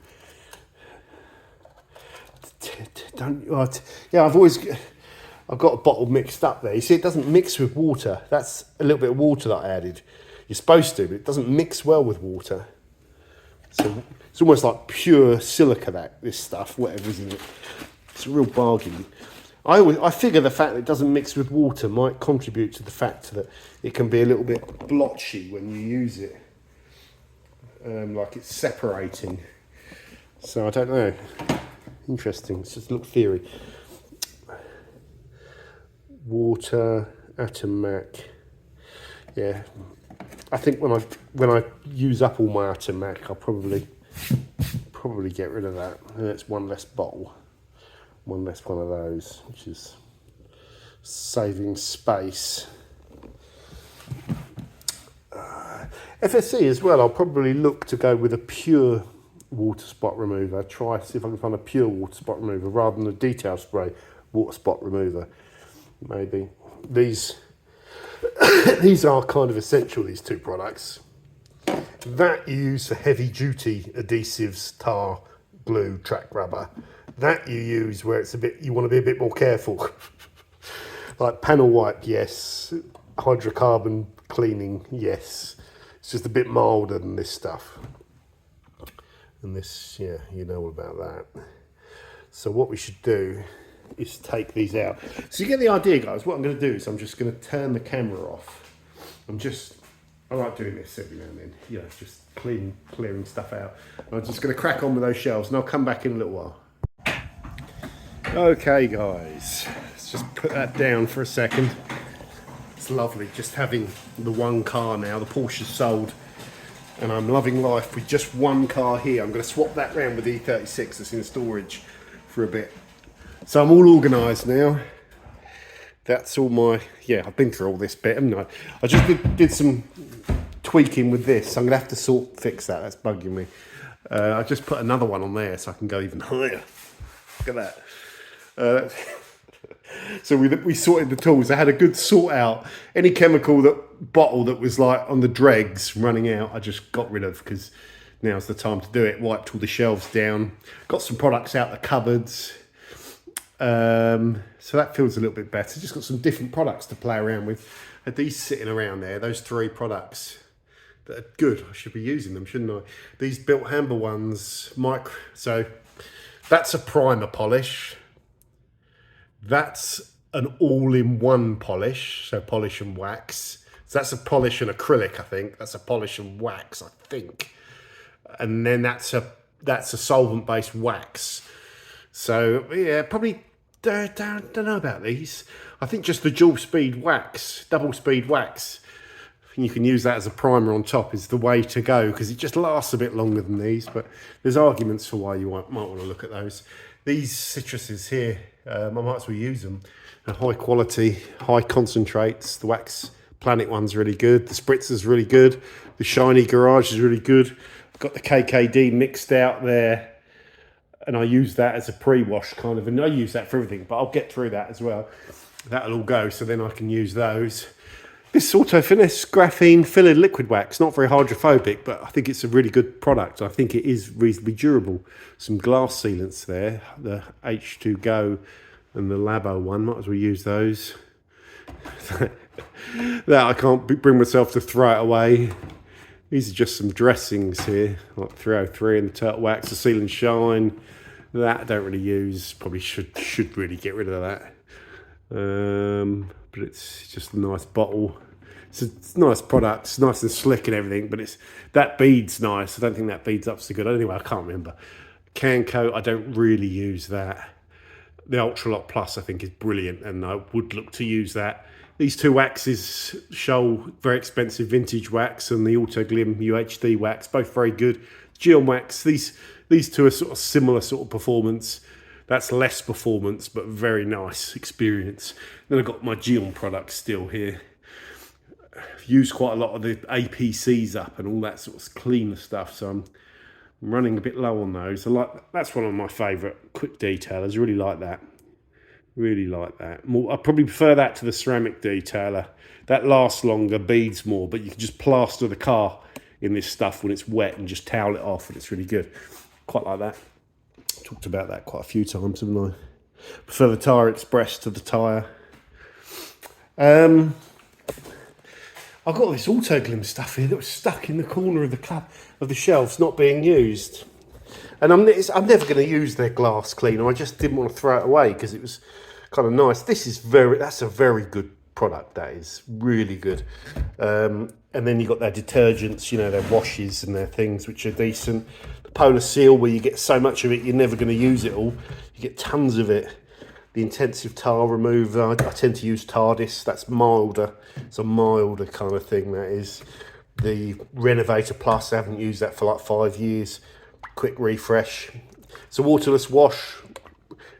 Yeah, I've got a bottle mixed up there. You see, it doesn't mix with water. That's a little bit of water that I added. You're supposed to, but it doesn't mix well with water. So it's almost like pure silica, this stuff, whatever's in it. It's a real bargain. I figure the fact that it doesn't mix with water might contribute to the fact that it can be a little bit blotchy when you use it. Like it's separating. So I don't know. Interesting. It's just a little theory. Water, Atom Mac. Yeah. I think when I use up all my Atom Mac, I'll probably get rid of that. And it's one less bottle. One less one of those, which is saving space. FSC as well, I'll probably look to go with a pure water spot remover. Try see if I can find a pure water spot remover rather than a detail spray water spot remover. Maybe these these are kind of essential, these two products. That you use for heavy duty adhesives, tar, glue, track rubber. That you use where it's you want to be a bit more careful. Like panel wipe, yes. Hydrocarbon cleaning, yes. It's just a bit milder than this stuff. And this, yeah, you know all about that. So what we should do is take these out. So you get the idea, guys. What I'm going to do is I'm just going to turn the camera off. I like doing this every now and then. You know, just clearing stuff out. I'm just going to crack on with those shelves and I'll come back in a little while. Okay, guys. Let's just put that down for a second. It's lovely just having the one car now. The Porsche's sold. And I'm loving life with just one car here. I'm going to swap that round with the E36 that's in storage for a bit. So I'm all organised now. That's all my, yeah, I've been through all this bit, haven't I? I just did some tweaking with this. I'm going to have to fix that. That's bugging me. I just put another one on there so I can go even higher. Look at that. So we sorted the tools. I had a good sort out. Any chemical bottle that was like on the dregs running out, I just got rid of because now's the time to do it. Wiped all the shelves down. Got some products out the cupboards. So that feels a little bit better. Just got some different products to play around with. Are these sitting around there? Those 3 products that are good. I should be using them, shouldn't I? These Built Hamber ones, so that's a primer polish. That's an all-in-one polish, so polish and wax. So that's a polish and acrylic, I think. That's a polish and wax, I think. And then that's a solvent-based wax. So yeah, probably don't know about these. I think just the double speed wax. You can use that as a primer on top is the way to go because it just lasts a bit longer than these. But there's arguments for why you might want to look at those. These citruses here, I might as well use them. And high quality, high concentrates. The Wax Planet one's really good. The Spritzer's really good. The Shiny Garage is really good. I've got the KKD mixed out there. And I use that as a pre-wash kind of. And I use that for everything. But I'll get through that as well. That'll all go. So then I can use those. This Auto Finesse Graphene Filled Liquid Wax, not very hydrophobic, but I think it's a really good product. I think it is reasonably durable. Some glass sealants there, the H2Go and the Labo one, might as well use those. That I can't bring myself to throw it away. These are just some dressings here, like 303 and the Turtle Wax, the Seal and Shine. That I don't really use, probably should really get rid of that. But it's just a nice bottle. It's a nice product. It's nice and slick and everything, but that bead's nice. I don't think that bead's up so good. Anyway, I can't remember. Canco, I don't really use that. The Ultralock Plus, I think, is brilliant, and I would look to use that. These two waxes show very expensive vintage wax and the Autoglim UHD wax, both very good. Geon wax, these two are sort of similar sort of performance. That's less performance, but very nice experience. Then I've got my Geon products still here. I've used quite a lot of the APCs up and all that sort of cleaner stuff, so I'm running a bit low on those. That's one of my favourite quick detailers. Really like that. Really like that. I probably prefer that to the ceramic detailer. That lasts longer, beads more, but you can just plaster the car in this stuff when it's wet and just towel it off, and it's really good. Quite like that. Talked about that quite a few times, haven't I? Prefer the Tyre Express to the tyre. I've got all this Autoglim stuff here that was stuck in the corner of the shelves, not being used. And I'm never going to use their glass cleaner. I just didn't want to throw it away because it was kind of nice. That's a very good product. That is really good. And then you've got their detergents, you know, their washes and their things, which are decent. The Polar Seal, where you get so much of it, you're never going to use it all. You get tons of it. The intensive tar remover, I tend to use TARDIS. That's milder. It's a milder kind of thing, that is. The Renovator Plus, I haven't used that for like 5 years. Quick refresh. It's a waterless wash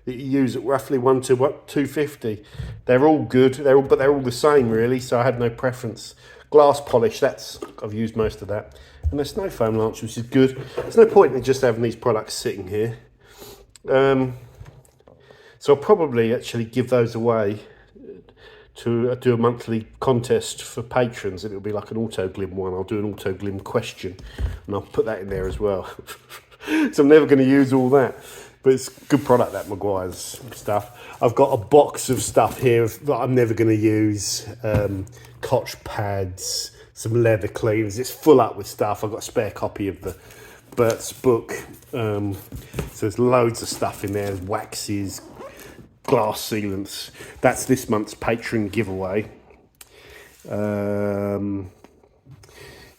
that you use at roughly 250. They're all good. But they're all the same really. So I had no preference. Glass polish. I've used most of that. And the snow foam launch, which is good. There's no point in just having these products sitting here. So I'll probably actually give those away to do a monthly contest for patrons. It'll be like an Autoglim one. I'll do an Autoglim question and I'll put that in there as well. So I'm never going to use all that, but it's a good product, that Maguire's stuff. I've got a box of stuff here that I'm never going to use. Cotch pads, some leather cleaners. It's full up with stuff. I've got a spare copy of the Bert's book. So there's loads of stuff in there. There's waxes, glass sealants. That's this month's Patreon giveaway. Yeah,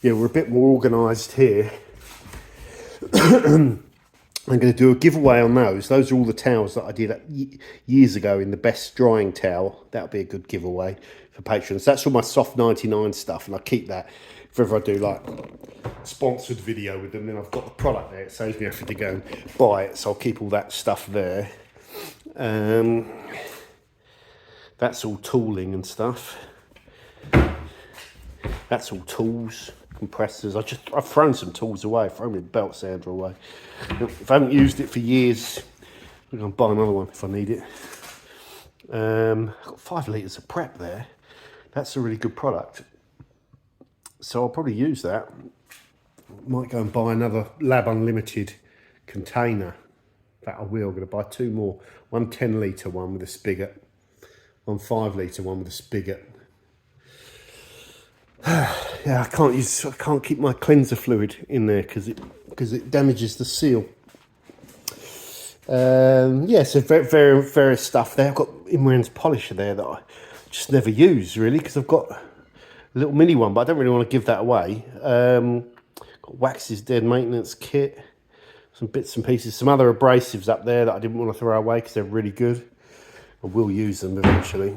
we're a bit more organised here. I'm going to do a giveaway on those. Those are all the towels that I did years ago in the best drying towel. That'll be a good giveaway for patrons. That's all my soft 99 stuff, and I keep that if ever I do like sponsored video with them. Then I've got the product there. It saves me having to go and buy it, so I'll keep all that stuff there. That's all tooling and stuff. That's all tools, compressors. I've thrown some tools away. I've thrown my belt sander away. If I haven't used it for years, I'm going to buy another one if I need it. I've got 5 litres of prep there. That's a really good product. So I'll probably use that. Might go and buy another Lab Unlimited container. In fact, I will. I'm going to buy 2 more. One 10-litre one with a spigot. One 5-litre one with a spigot. Yeah, I can't keep my cleanser fluid in there because it damages the seal. Yeah, so various stuff there. I've got Imran's polisher there that I just never use really because I've got a little mini one, but I don't really want to give that away. Got Wax's Dead maintenance kit, some bits and pieces, some other abrasives up there that I didn't want to throw away because they're really good. I will use them eventually.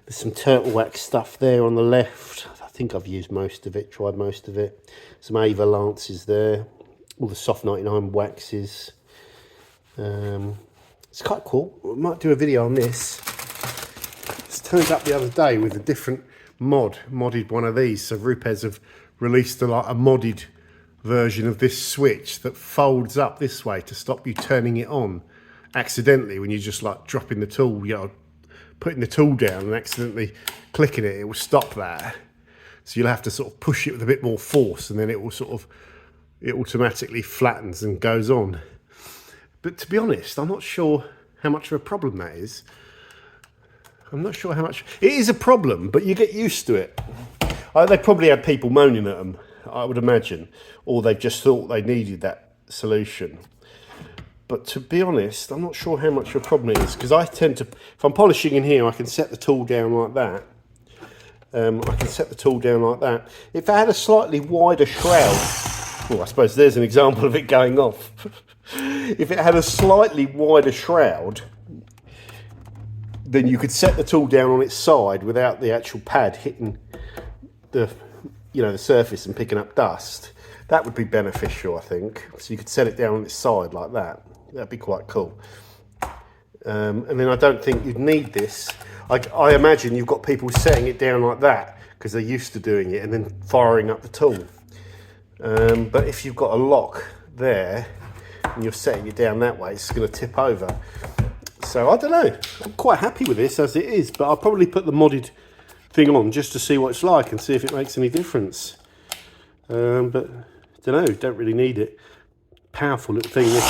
There's some turtle wax stuff there on the left. I think I've used most of it, tried most of it. Some Ava Lances there. All the soft 99 waxes. It's quite cool. I might do a video on this. It's turned up the other day with a different modded one of these. So Rupes have released a modded version of this switch that folds up this way to stop you turning it on accidentally when you're just like dropping the tool, you know, putting the tool down and accidentally clicking it. It will stop that. So you'll have to sort of push it with a bit more force and then it automatically flattens and goes on. But to be honest, I'm not sure how much of a problem that is. I'm not sure how much. It is a problem, but you get used to it. They probably had people moaning at them, I would imagine, or they just thought they needed that solution. But to be honest, I'm not sure how much of a problem it is because I tend to, if I'm polishing in here, I can set the tool down like that. I can set the tool down like that. If I had a slightly wider shroud, well, I suppose there's an example of it going off. If it had a slightly wider shroud, then you could set the tool down on its side without the actual pad hitting the, the surface and picking up dust. That would be beneficial, I think. So you could set it down on its side like that. That'd be quite cool. And then I don't think you'd need this. I imagine you've got people setting it down like that because they're used to doing it and then firing up the tool. But if you've got a lock there and you're setting it down that way, it's going to tip over. So I don't know. I'm quite happy with this as it is, but I'll probably put the modded thing on just to see what it's like and see if it makes any difference. But I don't know. Don't really need it. Powerful little thing. This.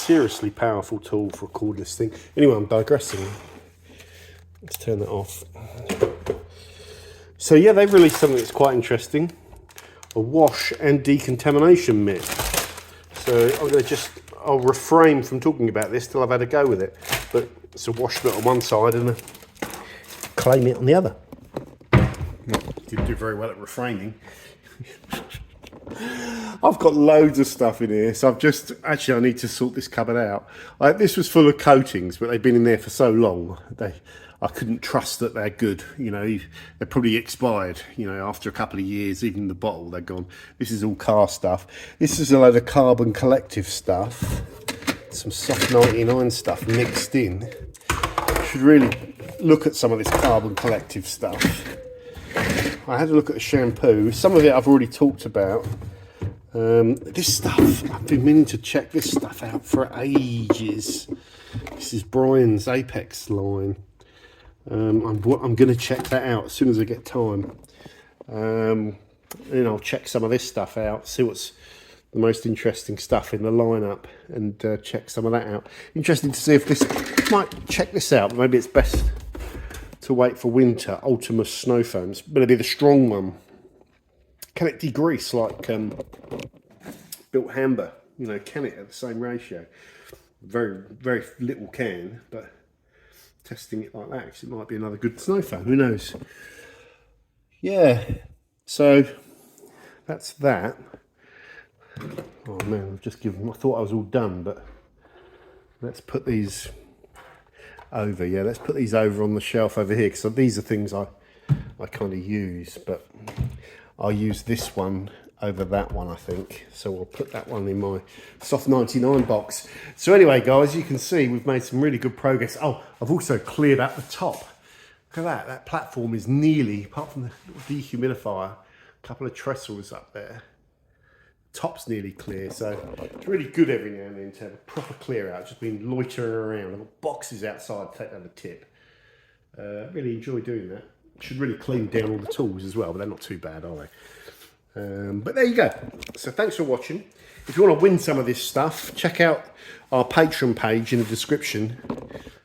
Seriously powerful tool for a cordless thing. Anyway, I'm digressing. Let's turn that off. So yeah, they've released something that's quite interesting. A wash and decontamination mitt. So I'll refrain from talking about this till I've had a go with it. But it's a wash mitt on one side and a clay mitt on the other. Didn't do very well at refraining. I've got loads of stuff in here, so I need to sort this cupboard out. This was full of coatings, but they've been in there for so long, I couldn't trust that they're good. They're probably expired, after a couple of years, even the bottle, they're gone. This is all car stuff. This is a load of Carbon Collective stuff, some Soft 99 stuff mixed in. Should really look at some of this Carbon Collective stuff. I had a look at the shampoo. Some of it I've already talked about. This stuff, I've been meaning to check this stuff out for ages. This is Brian's Apex line. I'm going to check that out as soon as I get time. And I'll check some of this stuff out, see what's the most interesting stuff in the lineup, and check some of that out. Interesting to see if this, might check this out, but maybe it's best to wait for winter. Ultima Snow Foam. It's going to be the strong one. Can it degrease like Built Hamber? Can it at the same ratio? Very, very little can, but testing it like that, because it might be another good snow foam. Who knows? Yeah, so that's that. Oh man, I thought I was all done, but let's put these over. Yeah, let's put these over on the shelf over here, because these are things I kind of use, but I'll use this one over that one, I think. So I'll put that one in my Soft 99 box. So anyway, guys, you can see we've made some really good progress. Oh, I've also cleared out the top. Look at that. That platform is nearly, apart from the dehumidifier, a couple of trestles up there. Top's nearly clear. So it's really good every now and then to have a proper clear out. Just been loitering around. I've got boxes outside to take down the tip. Really enjoy doing that. Should really clean down all the tools as well, but they're not too bad, are they? But there you go. So thanks for watching. If you want to win some of this stuff, check out our Patreon page in the description.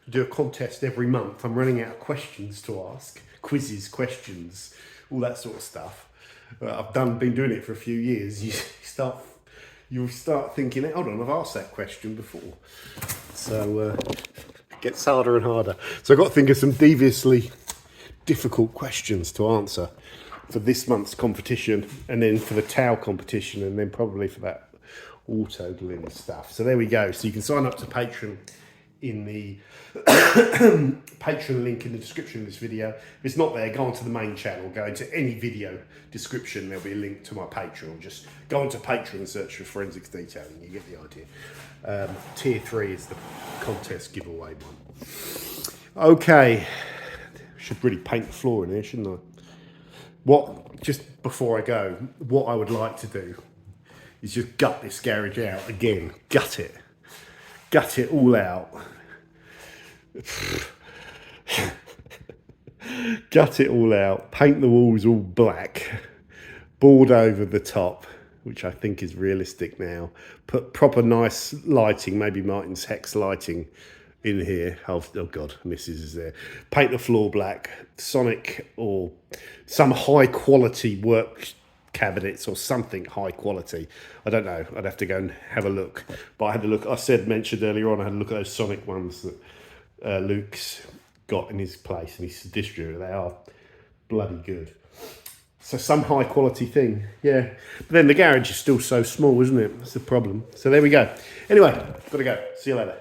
We do a contest every month. I'm running out of questions to ask. Quizzes, questions, all that sort of stuff. I've been doing it for a few years. You start thinking, hold on, I've asked that question before. So it gets harder and harder. So I've got to think of some deviously difficult questions to answer for this month's competition, and then for the towel competition, and then probably for that auto glue stuff. So there we go. So you can sign up to Patreon in the Patreon link in the description of this video. If it's not there, go onto the main channel, go into any video description, there'll be a link to my Patreon. Just go onto Patreon and search for Forensics Detailing, you get the idea. Tier 3 is the contest giveaway one. Okay, should really paint the floor in here, shouldn't I? Just before I go, what I would like to do is just gut this garage out again. Gut it all out. Gut it all out, paint the walls all black, board over the top, which I think is realistic now, put proper nice lighting, maybe Martin's Hex lighting in here. Oh God, Mrs. is there. Paint the floor black, Sonic or some high quality work cabinets or something high quality. I don't know, I'd have to go and have a look. But I had to look, mentioned earlier on, I had to look at those Sonic ones that Luke's got in his place and his distributor. They are bloody good. So some high quality thing, yeah. But then the garage is still so small, isn't it? That's the problem. So there we go. Anyway, gotta go. See you later.